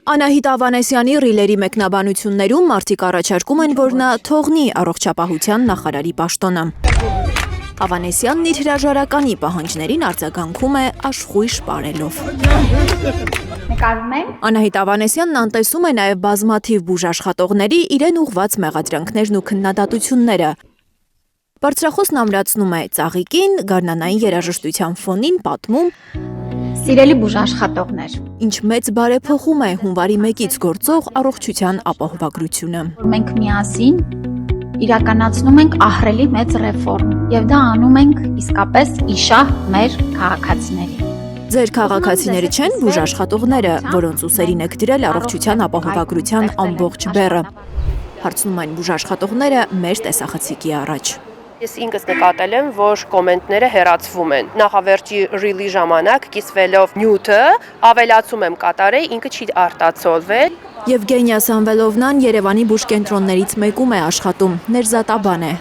Անահիտ Ավանեսյանի ռիլերի մեկնաբանություններում մարդիկ առաջարկում են, որ նա թողնի առողջապահության նախարարի պաշտոնը։ Ավանեսյանն իր հրաժարականի պահանջներին արձագանքում է աշխույժ պարելով։ Անահիտ Ավանեսյանն անտեսում է նաև բազմաթիվ բուժաշխատողների իրեն ուղղված մեղադրանքներն ու քննադատությունները։ Բարձրախոսն ամրացնում է ծաղիկին, գարնանային երաժշտության ֆոնին պատմում. Սիրելի բուժաշխատողներ, ինչ մեծ բարեփոխում է հունվարի 1-ից գործող առողջության ապահովագրությունը։ Մենք միասին իրականացնում ենք ահռելի մեծ ռեֆորմ եւ դա անում ենք իսկապես իշահ մեր քաղաքացիների։ Ձեր քաղաքացիները չեն բուժաշխատողները, որոնց ուսերին եք դրել առողջության ապահովագրության ամբողջ բեռը։ Հարցնում են բուժաշխատողները մեր տեսախցիկի առաջ։ Ես ինքս նկատել եմ, որ կոմենտները հեռացվում են։ Նախավերջի ռիլի ժամանակ կիսվելով նյութը ավելացում եմ կատարել, ինքը չի արտացոլվել։ Եվգենիա Սամվելովնան Երևանի բուժկենտրոններից մեկում է աշխատում, ներզատաբան է։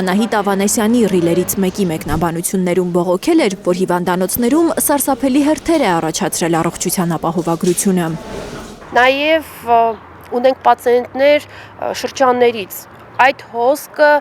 Անահիտ Ավանեսյանի ռիլերից մեկի մեկնաբանություններում բողոքել էր, որ հիվանդանոցներում սարսափելի հերթեր է առաջացրել առողջության ապահովագրությունը։ Նաև ունենք պացիենտներ շրջաններից։ Այդ հոսքը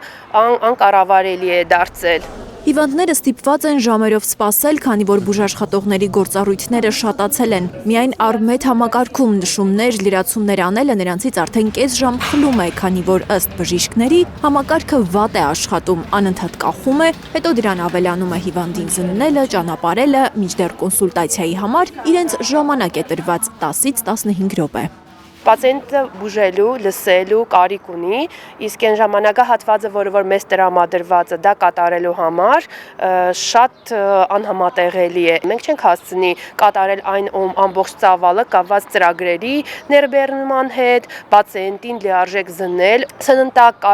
անկառավարելի է դարձել։ Հիվանդները ստիպված են ժամերով սպասել, քանի որ բուժաշխատողների գործառույթները շատացել են։ Միայն առմետ համակարգում նշումներ, լրացումներ անելը նրանցից արդեն կես ժամ խլում է, քանի որ ըստ բժիշկների համակարգը վատ է աշխատում, անընդհատ կախում է, հետո դրան ավելանում է հիվանդին զննելը, ճանապարհելը, մինչդեռ կոնսուլտացիայի համար իրենց ժամանակ է տրված 10-ից 15 րոպե։ Պացիենտը բուժելու, լսելու կարիք ունի, իսկ այն ժամանակահատվածը, որ մեզ տրամադրված է դա կատարելու համար, շատ անհամատեղելի է։ Մենք չենք հասցնի կատարել այն ամբողջ ծավալը կապված ծրագրերի ներբեռնման հետ, պացիենտին լիարժեք զննել, սննդակ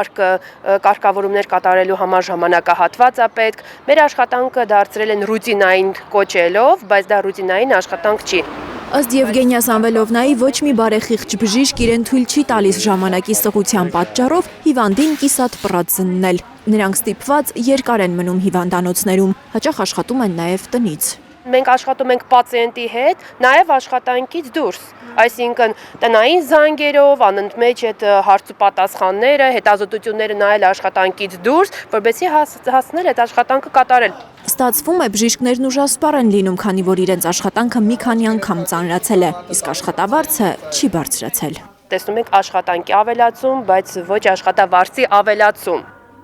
կարգավորումներ կատարելու համար ժամանակահատված է պետք։ Մեր աշխատանքը դարձրել են ռուտինային կոչելով, բայց դա ռուտինային աշխատանք չի։ Ըստ Եվգենիա Սամվելովնայի ոչ մի բարեխիղճ բժիշկ իրեն թույլ չի տալիս ժամանակի սղության պատճառով հիվանդին կիսատ պռատ զննել։ Նրանք ստիպված երկար են մնում հիվանդանոցներում, հաճախ աշխատում են նաև տնից։ Մենք աշխատում ենք պացիենտի հետ, նաև աշխատանքից դուրս, այսինքն տնային զանգերով, անընդմեջ այդ հարց ու պատասխանները, հետազոտությունները նայել աշխատանքից դուրս, որպեսզի հասնել այդ աշխատանքը կատարել։ Ստացվում է բժիշկներն ուժասպառ են լինում, քանի որ իրենց աշխատանքը մի քանի անգամ ծանրացել է, իսկ աշխատավարձը չի բարձրացել։ Տեսնում ենք աշխատանքի ավելացում, բայց ոչ աշխատավարձի ավելացում։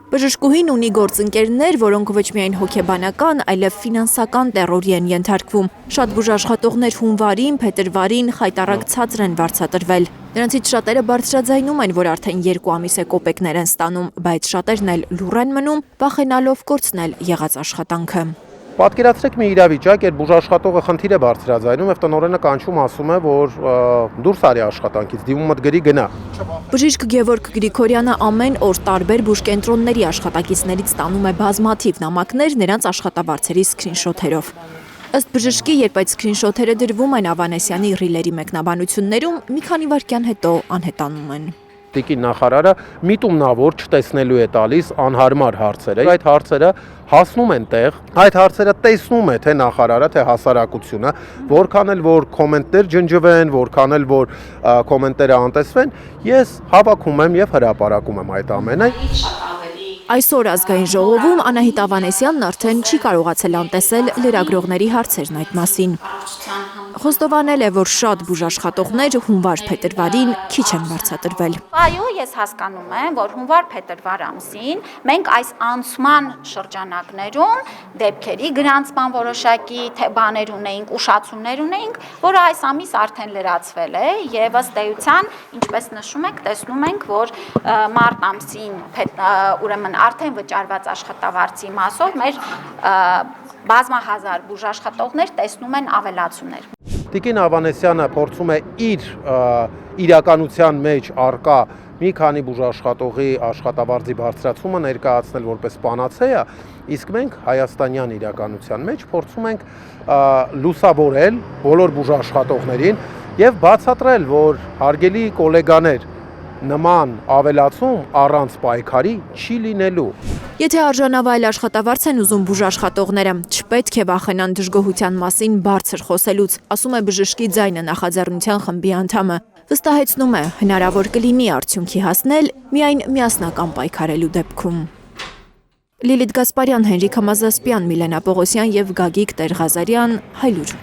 Բժշկուհին ունի գործընկերներ, որոնք ոչ միայն հոգեբանական, այլև ֆինանսական տեռորի են ենթարկվում։ Շատ բուժաշխատողներ հունվարին, փետրվարին խայտառակ ցածր են վարձատրվել։ Նրանցից շատերը բարձրաձայնում են, որ արդեն 2 ամիս է կոպեկներ են ստանում, բայց շատերն էլ լուռ են մնում, վախենալով կորցնել եղած աշխատանքը։ Պատկերացրեք մի իրավիճակ, երբ բուժաշխատողը խնդիր է բարձրաձայնում եւ տնօրենը կանչում ասում է, որ դուրս արի աշխատանքից, դիմումդ գրի գնա։ Բժիշկ Գևորգ Գրիգորյանը ամեն օր տարբեր բուժկենտրոնների աշխատակիցներից ստանում է բազմաթիվ նամակներ նրանց աշխատավարձերի սկրինշոթերով։ Ըստ բժշկի, երբ այդ սկրինշոթերը դրվում են Ավանեսյանի ռիլերի մեկնաբանություններում, մի քանի վայրկյան հետո անհետանում են։ Տիկին նախարարը միտումնավոր չտեսնելու է տալիս անհարմար հարցերը։ Այդ հարցերը հասնում են տեղ, այդ հարցերը տեսնում է թե նախարարը, թե հասարակությունը, որքան էլ որ կոմենտներ ջնջվեն, որքան էլ որ կոմենտները անտեսվեն, ես հավաքում եմ եւ հրապարակում եմ այդ ամենը։ Այսօր ազգային ժողովում Անահիտ Ավանեսյանն արդեն չի կարողացել անտեսել լրագրողների հարցերն այդ մասին։ Խոստովանել է, որ շատ բուժաշխատողներ հունվար-փետրվարին քիչ են վարձատրվել։ Այո, ես հասկանում եմ, որ հունվար-փետրվար ամսին մենք այս անցման շրջանակներում դեպքերի գրանցման որոշակի թե բաներ ունեինք, ուշացումներ ունեինք, որը այս ամիս արդեն լրացվել է եւ ըստ էության, ինչպես նշում եք, տեսնում ենք, որ մարտ ամսին ուրեմն արդեն վճարված աշխատավարձի մասով մեր բազմահազար բուժաշխատողներ տեսնում են ավելացումներ։ Տիկին Ավանեսյանը փորձում է իր իրականության մեջ առկա մի քանի բուժաշխատողի աշխատավարձի բարձրացումը ներկայացնել որպես պանացեա, իսկ մենք հայաստանյան իրականության մեջ փորձում ենք լուսավորել բոլոր բուժաշխատողներին եւ բացատրել, որ հարգելի գոլեգաներ, նման ավելացում առանց պայքարի չի լինելու։ Եթե արժանավայել աշխատավարձ են ուզում բուժաշխատողները, չպետք է վախենան դժգոհության մասին բարձր խոսելուց, ասում է բժշկի ձայնը նախաձեռնության խմբի անդամը։ Վստահեցնում է, հնարավոր կլինի արդյունքի հասնել միայն միասնական պայքարելու դեպքում։ Լիլիթ Գասպարյան, Հենրիկ Համազասպյան, Միլենա Պողոսյան և Գագիկ Տեր-Ղազարյան, Հայլուր։